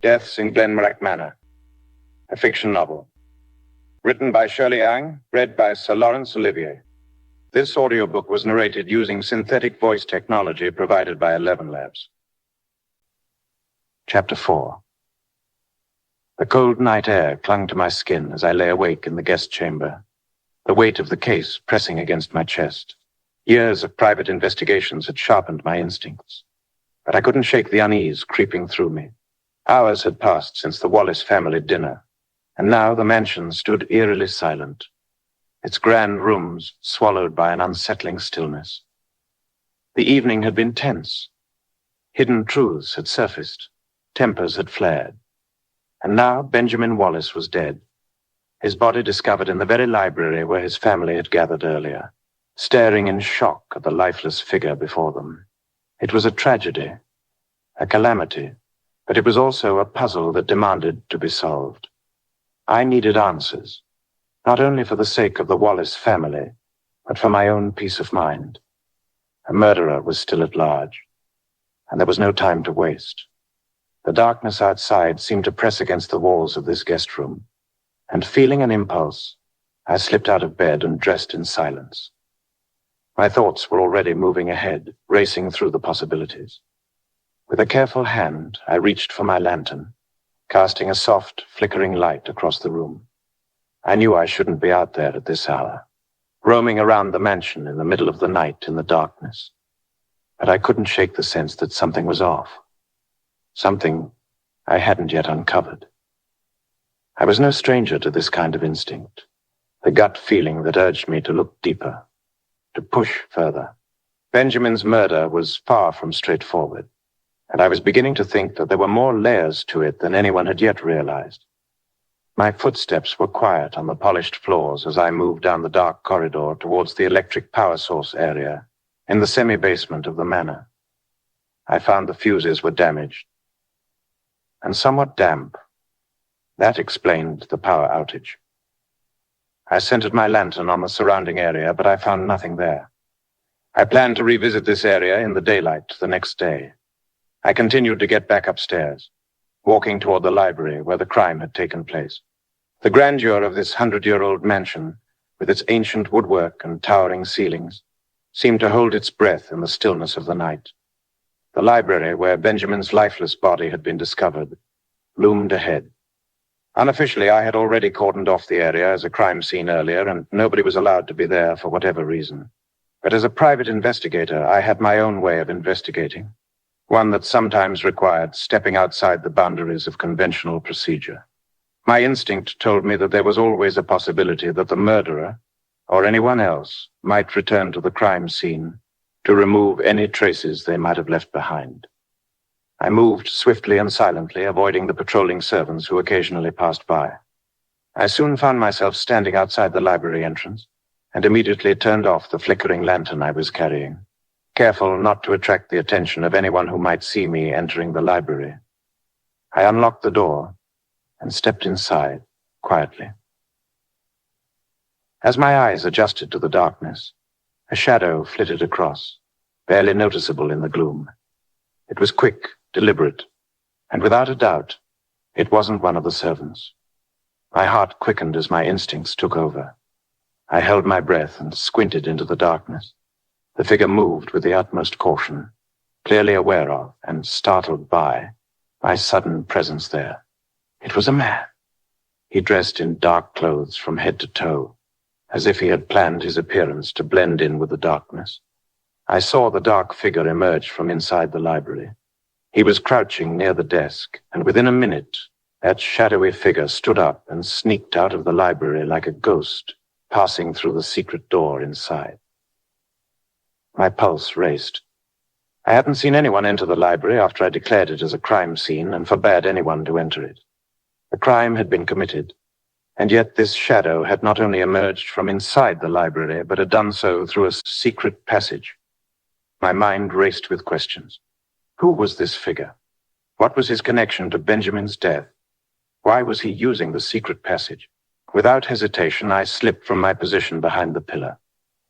Deaths in Glenmorach Manor, a fiction novel. Written by Shirley, read by Sir Lawrence Olivier. This audiobook was narrated using synthetic voice technology provided by 11 Labs. Chapter 4. The cold night air clung to my skin as I lay awake in the guest chamber, the weight of the case pressing against my chest. Years of private investigations had sharpened my instincts, but I couldn't shake the unease creeping through me. Hours had passed since the Wallace family dinner, and now the mansion stood eerily silent, its grand rooms swallowed by an unsettling stillness. The evening had been tense. Hidden truths had surfaced, tempers had flared, and now Benjamin Wallace was dead, his body discovered in the very library where his family had gathered earlier, staring in shock at the lifeless figure before them. It was a tragedy, a calamity, but it was also a puzzle that demanded to be solved. I needed answers, not only for the sake of the Wallace family, but for my own peace of mind. A murderer was still at large, and there was no time to waste. The darkness outside seemed to press against the walls of this guest room, and feeling an impulse, I slipped out of bed and dressed in silence. My thoughts were already moving ahead, racing through the possibilities. With a careful hand, I reached for my lantern, casting a soft, flickering light across the room. I knew I shouldn't be out there at this hour, roaming around the mansion in the middle of the night in the darkness. But I couldn't shake the sense that something was off, something I hadn't yet uncovered. I was no stranger to this kind of instinct, the gut feeling that urged me to look deeper, to push further. Benjamin's murder was far from straightforward, and I was beginning to think that there were more layers to it than anyone had yet realized. My footsteps were quiet on the polished floors as I moved down the dark corridor towards the electric power source area in the semi-basement of the manor. I found the fuses were damaged and somewhat damp. That explained the power outage. I centered my lantern on the surrounding area, but I found nothing there. I planned to revisit this area in the daylight the next day. I continued to get back upstairs, walking toward the library where the crime had taken place. The grandeur of this 100-year-old mansion, with its ancient woodwork and towering ceilings, seemed to hold its breath in the stillness of the night. The library, where Benjamin's lifeless body had been discovered, loomed ahead. Unofficially, I had already cordoned off the area as a crime scene earlier, and nobody was allowed to be there for whatever reason. But as a private investigator, I had my own way of investigating, one that sometimes required stepping outside the boundaries of conventional procedure. My instinct told me that there was always a possibility that the murderer, or anyone else, might return to the crime scene to remove any traces they might have left behind. I moved swiftly and silently, avoiding the patrolling servants who occasionally passed by. I soon found myself standing outside the library entrance and immediately turned off the flickering lantern I was carrying, careful not to attract the attention of anyone who might see me entering the library. I unlocked the door and stepped inside quietly. As my eyes adjusted to the darkness, a shadow flitted across, barely noticeable in the gloom. It was quick, deliberate, and without a doubt, it wasn't one of the servants. My heart quickened as my instincts took over. I held my breath and squinted into the darkness. The figure moved with the utmost caution, clearly aware of and startled by my sudden presence there. It was a man. He dressed in dark clothes from head to toe, as if he had planned his appearance to blend in with the darkness. I saw the dark figure emerge from inside the library. He was crouching near the desk, and within a minute, that shadowy figure stood up and sneaked out of the library like a ghost, passing through the secret door inside. My pulse raced. I hadn't seen anyone enter the library after I declared it as a crime scene and forbade anyone to enter it. The crime had been committed, and yet this shadow had not only emerged from inside the library, but had done so through a secret passage. My mind raced with questions. Who was this figure? What was his connection to Benjamin's death? Why was he using the secret passage? Without hesitation, I slipped from my position behind the pillar,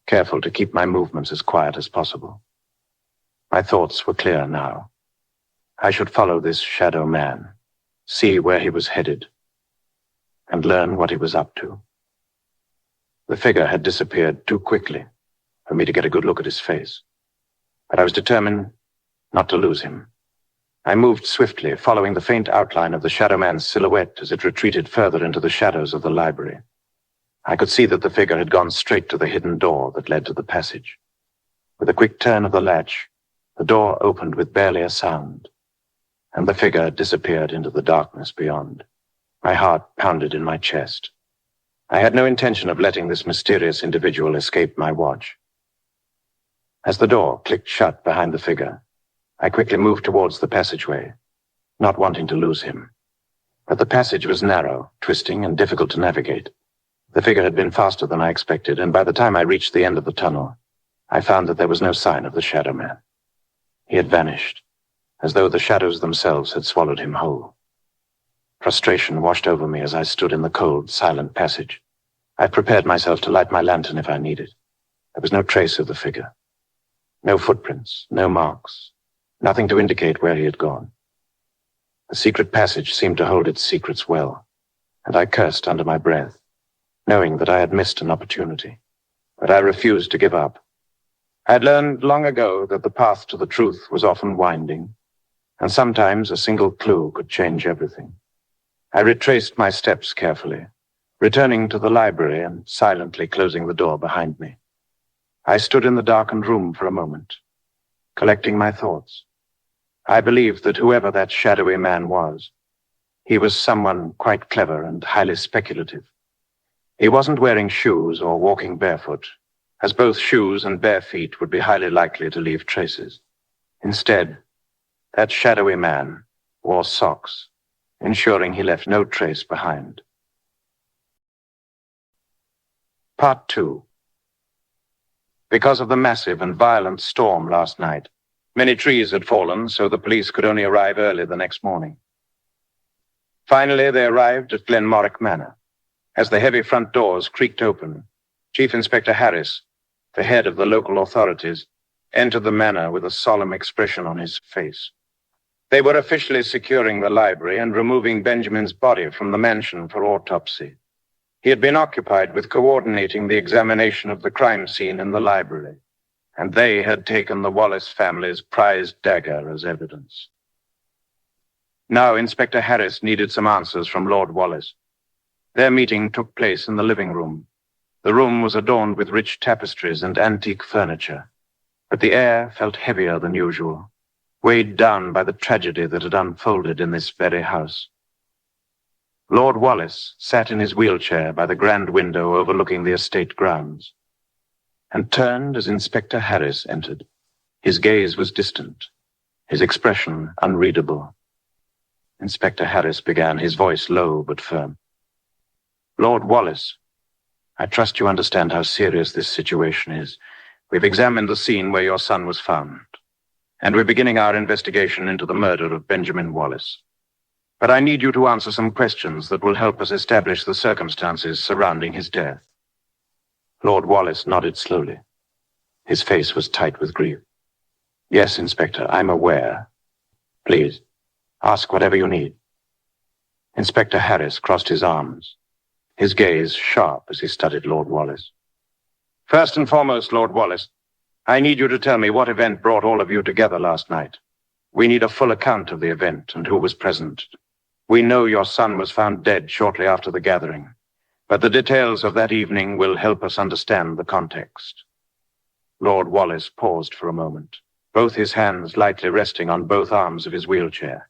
careful to keep my movements as quiet as possible. My thoughts were clear now. I should follow this shadow man, see where he was headed, and learn what he was up to. The figure had disappeared too quickly for me to get a good look at his face, but I was determined not to lose him. I moved swiftly, following the faint outline of the shadow man's silhouette as it retreated further into the shadows of the library. I could see that the figure had gone straight to the hidden door that led to the passage. With a quick turn of the latch, the door opened with barely a sound, and the figure disappeared into the darkness beyond. My heart pounded in my chest. I had no intention of letting this mysterious individual escape my watch. As the door clicked shut behind the figure, I quickly moved towards the passageway, not wanting to lose him. But the passage was narrow, twisting, and difficult to navigate. The figure had been faster than I expected, and by the time I reached the end of the tunnel, I found that there was no sign of the shadow man. He had vanished, as though the shadows themselves had swallowed him whole. Frustration washed over me as I stood in the cold, silent passage. I prepared myself to light my lantern if I needed. There was no trace of the figure. No footprints, no marks, nothing to indicate where he had gone. The secret passage seemed to hold its secrets well, and I cursed under my breath, knowing that I had missed an opportunity. But I refused to give up. I had learned long ago that the path to the truth was often winding, and sometimes a single clue could change everything. I retraced my steps carefully, returning to the library and silently closing the door behind me. I stood in the darkened room for a moment, collecting my thoughts. I believed that whoever that shadowy man was, he was someone quite clever and highly speculative. He wasn't wearing shoes or walking barefoot, as both shoes and bare feet would be highly likely to leave traces. Instead, that shadowy man wore socks, ensuring he left no trace behind. Part 2. Because of the massive and violent storm last night, many trees had fallen, so the police could only arrive early the next morning. Finally, they arrived at Glenmorach Manor. As the heavy front doors creaked open, Chief Inspector Harris, the head of the local authorities, entered the manor with a solemn expression on his face. They were officially securing the library and removing Benjamin's body from the mansion for autopsy. He had been occupied with coordinating the examination of the crime scene in the library, and they had taken the Wallace family's prized dagger as evidence. Now Inspector Harris needed some answers from Lord Wallace. Their meeting took place in the living room. The room was adorned with rich tapestries and antique furniture, but the air felt heavier than usual, weighed down by the tragedy that had unfolded in this very house. Lord Wallace sat in his wheelchair by the grand window overlooking the estate grounds, and turned as Inspector Harris entered. His gaze was distant, his expression unreadable. Inspector Harris began, his voice low but firm. "Lord Wallace, I trust you understand how serious this situation is. We've examined the scene where your son was found, and we're beginning our investigation into the murder of Benjamin Wallace. But I need you to answer some questions that will help us establish the circumstances surrounding his death." Lord Wallace nodded slowly. His face was tight with grief. "Yes, Inspector, I'm aware. Please, ask whatever you need." Inspector Harris crossed his arms, his gaze sharp as he studied Lord Wallace. "First and foremost, Lord Wallace, I need you to tell me what event brought all of you together last night. We need a full account of the event and who was present. We know your son was found dead shortly after the gathering, but the details of that evening will help us understand the context." Lord Wallace paused for a moment, both his hands lightly resting on both arms of his wheelchair.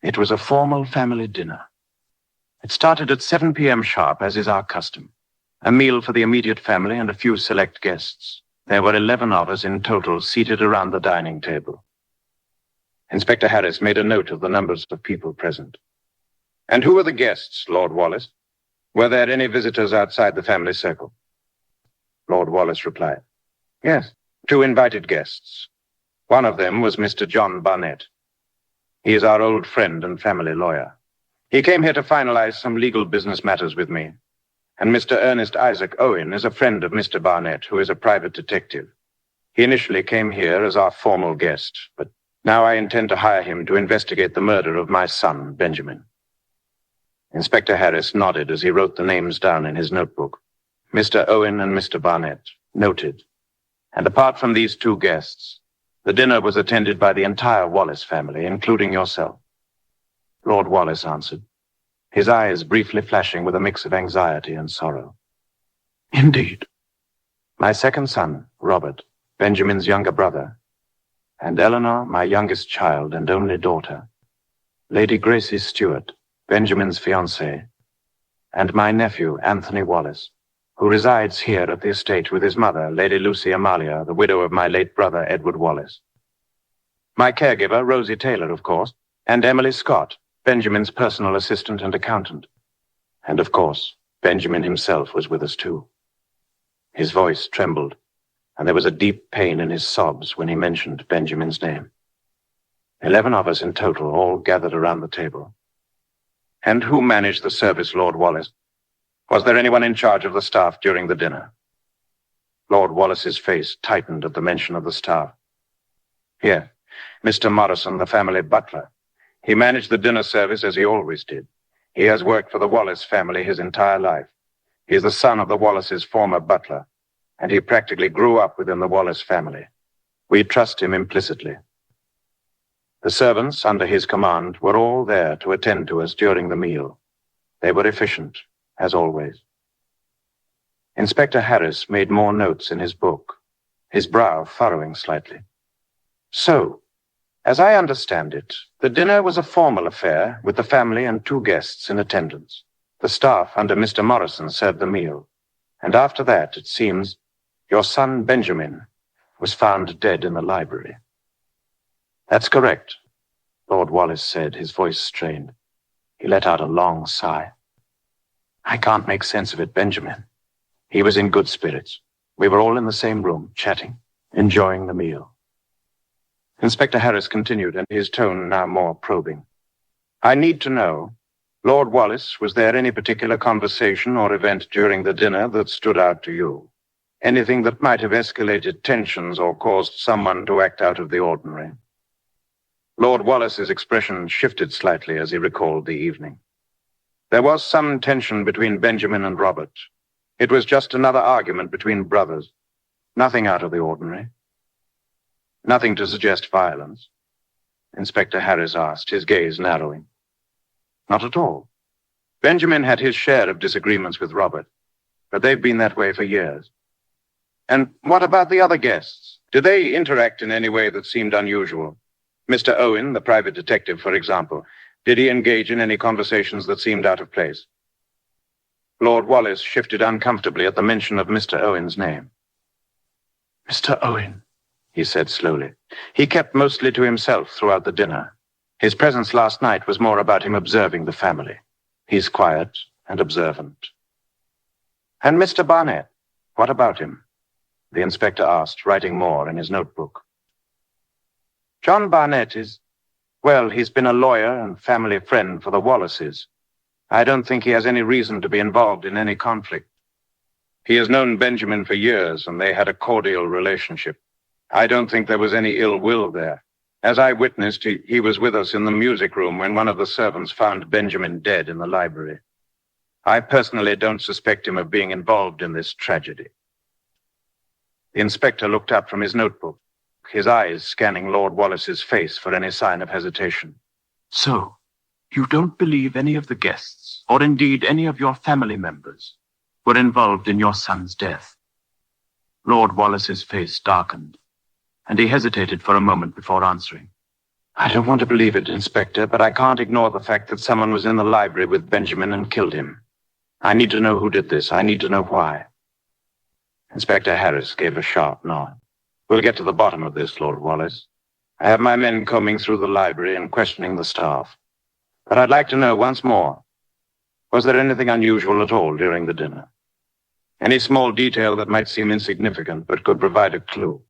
"It was a formal family dinner. It started at 7 p.m. sharp, as is our custom. A meal for the immediate family and a few select guests. There were 11 of us in total seated around the dining table." Inspector Harris made a note of the numbers of people present. "And who were the guests, Lord Wallace? Were there any visitors outside the family circle?" Lord Wallace replied, "Yes, 2 invited guests. One of them was Mr. John Barnett. He is our old friend and family lawyer. He came here to finalize some legal business matters with me. And Mr. Ernest Isaac Owen is a friend of Mr. Barnett, who is a private detective. He initially came here as our formal guest, but Now I intend to hire him to investigate the murder of my son, Benjamin." Inspector Harris nodded as he wrote the names down in his notebook. Mr. Owen and Mr. Barnett, noted. And apart from these two guests, the dinner was attended by the entire Wallace family, including yourself. Lord Wallace answered, his eyes briefly flashing with a mix of anxiety and sorrow. "Indeed." "My second son, Robert, Benjamin's younger brother, and Eleanor, my youngest child and only daughter, Lady Gracie Stewart, Benjamin's fiancée, and my nephew, Anthony Wallace, who resides here at the estate with his mother, Lady Lucy Amalia, the widow of my late brother, Edward Wallace. My caregiver, Rosie Taylor, of course, and Emily Scott, Benjamin's personal assistant and accountant. And, of course, Benjamin himself was with us, too." His voice trembled, and there was a deep pain in his sobs when he mentioned Benjamin's name. 11 of us in total, all gathered around the table. "And who managed the service, Lord Wallace? Was there anyone in charge of the staff during the dinner?" Lord Wallace's face tightened at the mention of the staff. "Yes, Mr. Morrison, the family butler. He managed the dinner service as he always did. He has worked for the Wallace family his entire life. He is the son of the Wallace's former butler, and he practically grew up within the Wallace family. We trust him implicitly. The servants under his command were all there to attend to us during the meal. They were efficient, as always." Inspector Harris made more notes in his book, his brow furrowing slightly. "So, as I understand it, the dinner was a formal affair with the family and 2 guests in attendance. The staff under Mr. Morrison served the meal, and after that, it seems, your son Benjamin was found dead in the library." "That's correct," Lord Wallace said, his voice strained. He let out a long sigh. "I can't make sense of it, Benjamin. He was in good spirits. We were all in the same room, chatting, enjoying the meal." Inspector Harris continued, and his tone now more probing. "I need to know, Lord Wallace, was there any particular conversation or event during the dinner that stood out to you? Anything that might have escalated tensions or caused someone to act out of the ordinary?" Lord Wallace's expression shifted slightly as he recalled the evening. "There was some tension between Benjamin and Robert. It was just another argument between brothers. Nothing out of the ordinary." "Nothing to suggest violence?" Inspector Harris asked, his gaze narrowing. "Not at all. Benjamin had his share of disagreements with Robert, but they've been that way for years." "And what about the other guests? Did they interact in any way that seemed unusual? Mr. Owen, the private detective, for example, did he engage in any conversations that seemed out of place?" Lord Wallace shifted uncomfortably at the mention of Mr. Owen's name. "Mr. Owen," he said slowly. "He kept mostly to himself throughout the dinner. His presence last night was more about him observing the family. He's quiet and observant." "And Mr. Barnett, what about him?" the inspector asked, writing more in his notebook. "John Barnett he's been a lawyer and family friend for the Wallaces. I don't think he has any reason to be involved in any conflict. He has known Benjamin for years, and they had a cordial relationship. I don't think there was any ill will there. As I witnessed, he was with us in the music room when one of the servants found Benjamin dead in the library. I personally don't suspect him of being involved in this tragedy." The inspector looked up from his notebook, his eyes scanning Lord Wallace's face for any sign of hesitation. "So, you don't believe any of the guests, or indeed any of your family members, were involved in your son's death?" Lord Wallace's face darkened, and he hesitated for a moment before answering. "I don't want to believe it, Inspector, but I can't ignore the fact that someone was in the library with Benjamin and killed him. I need to know who did this. I need to know why." Inspector Harris gave a sharp nod. "We'll get to the bottom of this, Lord Wallace. I have my men combing through the library and questioning the staff. But I'd like to know once more, was there anything unusual at all during the dinner? Any small detail that might seem insignificant but could provide a clue?"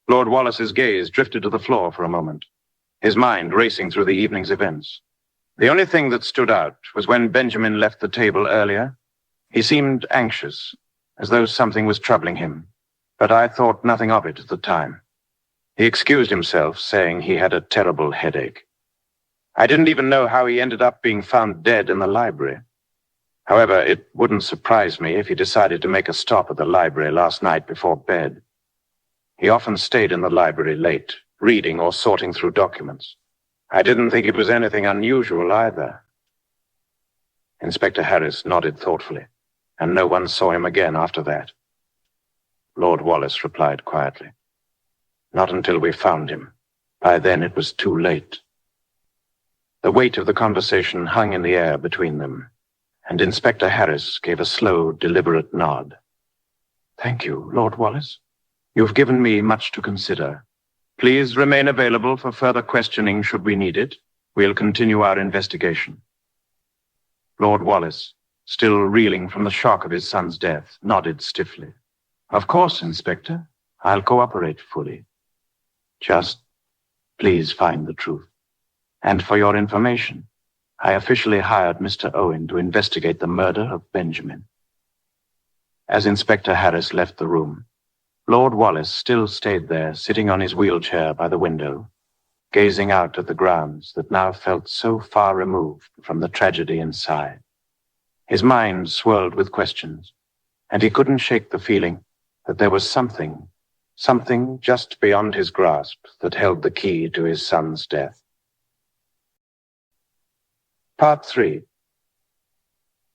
Lord Wallace's gaze drifted to the floor for a moment, his mind racing through the evening's events. "The only thing that stood out was when Benjamin left the table earlier. He seemed anxious, as though something was troubling him, but I thought nothing of it at the time." He excused himself, saying he had a terrible headache. I didn't even know how he ended up being found dead in the library. However, it wouldn't surprise me if he decided to make a stop at the library last night before bed. He often stayed in the library late, reading or sorting through documents. I didn't think it was anything unusual either. Inspector Harris nodded thoughtfully, and no one saw him again after that. Lord Wallace replied quietly. Not until we found him. By then it was too late. The weight of the conversation hung in the air between them, and Inspector Harris gave a slow, deliberate nod. Thank you, Lord Wallace. You've given me much to consider. Please remain available for further questioning should we need it. We'll continue our investigation. Lord Wallace, still reeling from the shock of his son's death, nodded stiffly. Of course, Inspector. I'll cooperate fully. Just please find the truth. And for your information, I officially hired Mr. Owen to investigate the murder of Benjamin. As Inspector Harris left the room, Lord Wallace still stayed there, sitting on his wheelchair by the window, gazing out at the grounds that now felt so far removed from the tragedy inside. His mind swirled with questions, and he couldn't shake the feeling that there was something just beyond his grasp that held the key to his son's death. Part 3.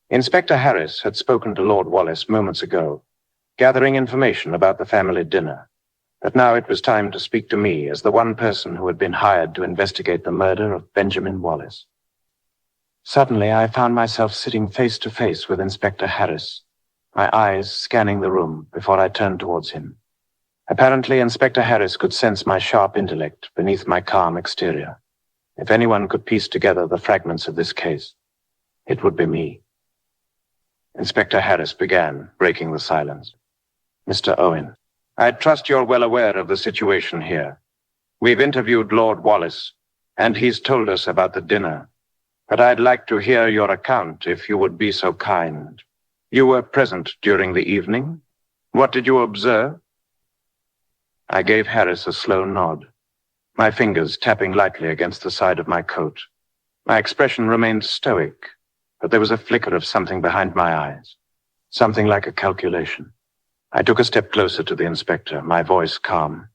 Inspector Harris had spoken to Lord Wallace moments ago, gathering information about the family dinner, but now it was time to speak to me as the one person who had been hired to investigate the murder of Benjamin Wallace. Suddenly, I found myself sitting face to face with Inspector Harris, my eyes scanning the room before I turned towards him. Apparently, Inspector Harris could sense my sharp intellect beneath my calm exterior. If anyone could piece together the fragments of this case, it would be me. Inspector Harris began, breaking the silence. Mr. Owen, I trust you're well aware of the situation here. We've interviewed Lord Wallace, and he's told us about the dinner. But I'd like to hear your account, if you would be so kind. You were present during the evening. What did you observe? I gave Harris a slow nod, my fingers tapping lightly against the side of my coat. My expression remained stoic, but there was a flicker of something behind my eyes, something like a calculation. I took a step closer to the inspector, my voice calm.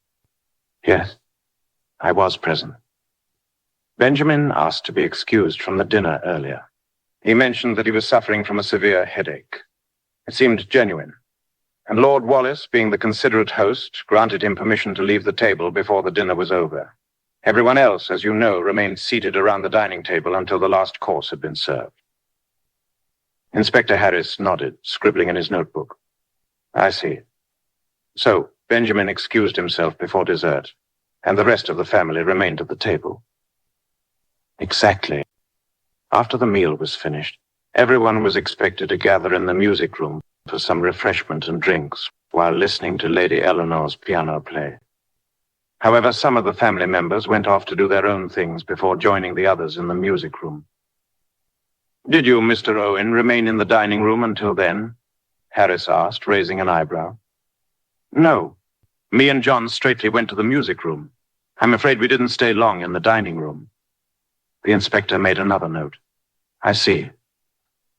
Yes, I was present. Benjamin asked to be excused from the dinner earlier. He mentioned that he was suffering from a severe headache. It seemed genuine, and Lord Wallace, being the considerate host, granted him permission to leave the table before the dinner was over. Everyone else, as you know, remained seated around the dining table until the last course had been served. Inspector Harris nodded, scribbling in his notebook. I see. So, Benjamin excused himself before dessert, and the rest of the family remained at the table. Exactly. After the meal was finished, everyone was expected to gather in the music room for some refreshment and drinks while listening to Lady Eleanor's piano play. However, some of the family members went off to do their own things before joining the others in the music room. Did you, Mr. Owen, remain in the dining room until then? Harris asked, raising an eyebrow. No. Me and John straightly went to the music room. I'm afraid we didn't stay long in the dining room. The inspector made another note. I see.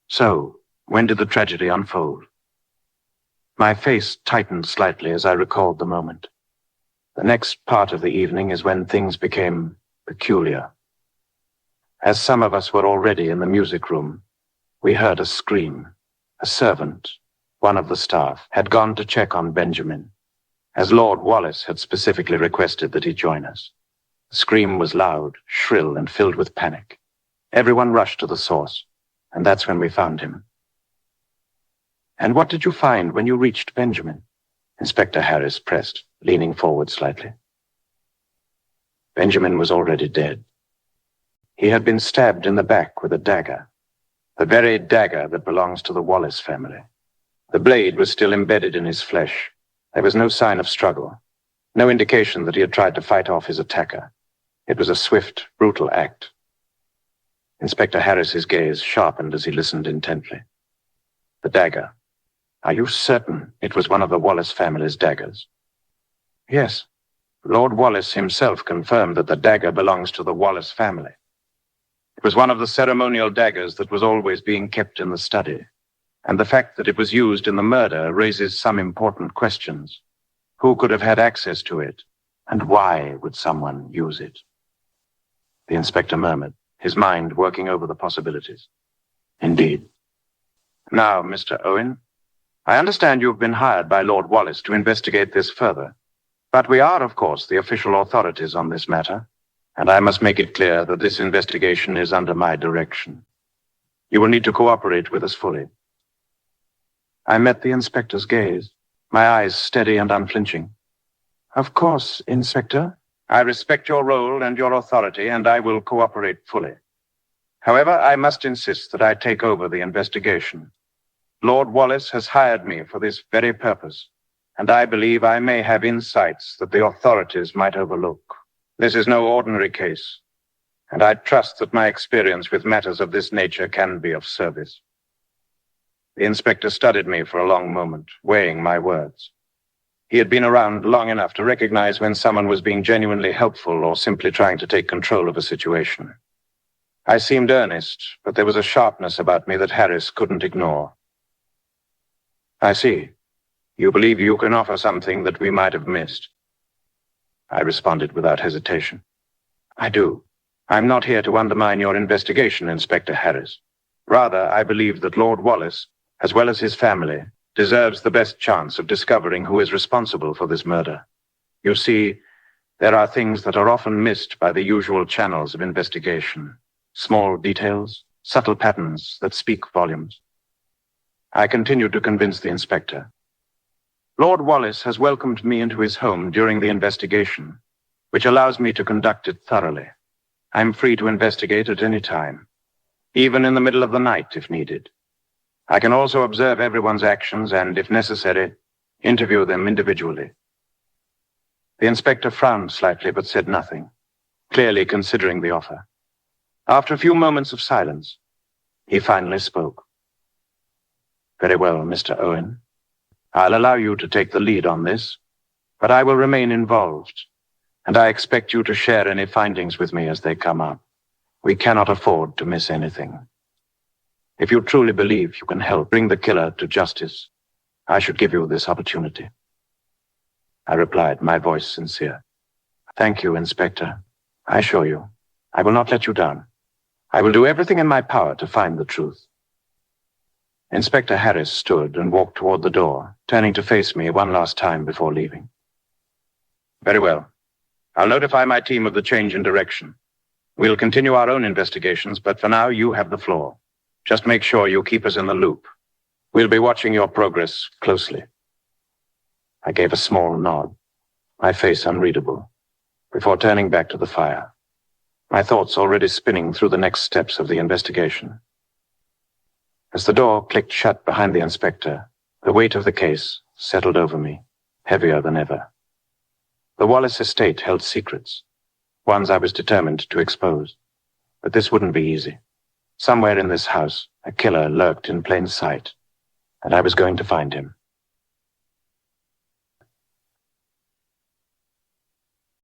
So, when did the tragedy unfold? My face tightened slightly as I recalled the moment. The next part of the evening is when things became peculiar. As some of us were already in the music room, we heard a scream. A servant, one of the staff, had gone to check on Benjamin, as Lord Wallace had specifically requested that he join us. The scream was loud, shrill, and filled with panic. Everyone rushed to the source, and that's when we found him. And what did you find when you reached Benjamin? Inspector Harris pressed, leaning forward slightly. Benjamin was already dead. He had been stabbed in the back with a dagger, the very dagger that belongs to the Wallace family. The blade was still embedded in his flesh. There was no sign of struggle, no indication that he had tried to fight off his attacker. It was a swift, brutal act. Inspector Harris's gaze sharpened as he listened intently. The dagger. Are you certain it was one of the Wallace family's daggers? Yes. Lord Wallace himself confirmed that the dagger belongs to the Wallace family. It was one of the ceremonial daggers that was always being kept in the study, and the fact that it was used in the murder raises some important questions. Who could have had access to it, and why would someone use it? The inspector murmured, his mind working over the possibilities. Indeed. Now, Mr. Owen, I understand you've been hired by Lord Wallace to investigate this further, but we are, of course, the official authorities on this matter, and I must make it clear that this investigation is under my direction. You will need to cooperate with us fully. I met the inspector's gaze, my eyes steady and unflinching. Of course, Inspector. I respect your role and your authority, and I will cooperate fully. However, I must insist that I take over the investigation. Lord Wallace has hired me for this very purpose, and I believe I may have insights that the authorities might overlook. This is no ordinary case, and I trust that my experience with matters of this nature can be of service. The inspector studied me for a long moment, weighing my words. He had been around long enough to recognize when someone was being genuinely helpful or simply trying to take control of a situation. I seemed earnest, but there was a sharpness about me that Harris couldn't ignore. I see. You believe you can offer something that we might have missed. I responded without hesitation. I do. I'm not here to undermine your investigation, Inspector Harris. Rather, I believe that Lord Wallace, as well as his family, deserves the best chance of discovering who is responsible for this murder. You see, there are things that are often missed by the usual channels of investigation. Small details, subtle patterns that speak volumes. I continued to convince the inspector. Lord Wallace has welcomed me into his home during the investigation, which allows me to conduct it thoroughly. I'm free to investigate at any time, even in the middle of the night if needed. I can also observe everyone's actions and, if necessary, interview them individually. The inspector frowned slightly but said nothing, clearly considering the offer. After a few moments of silence, he finally spoke. Very well, Mr. Owen. I'll allow you to take the lead on this, but I will remain involved, and I expect you to share any findings with me as they come up. We cannot afford to miss anything. If you truly believe you can help bring the killer to justice, I should give you this opportunity. I replied, my voice sincere. Thank you, Inspector. I assure you, I will not let you down. I will do everything in my power to find the truth. Inspector Harris stood and walked toward the door, turning to face me one last time before leaving. Very well. I'll notify my team of the change in direction. We'll continue our own investigations, but for now you have the floor. Just make sure you keep us in the loop. We'll be watching your progress closely. I gave a small nod, my face unreadable, before turning back to the fire, my thoughts already spinning through the next steps of the investigation. As the door clicked shut behind the inspector, the weight of the case settled over me, heavier than ever. The Wallace estate held secrets, ones I was determined to expose, but this wouldn't be easy. Somewhere in this house, a killer lurked in plain sight, and I was going to find him.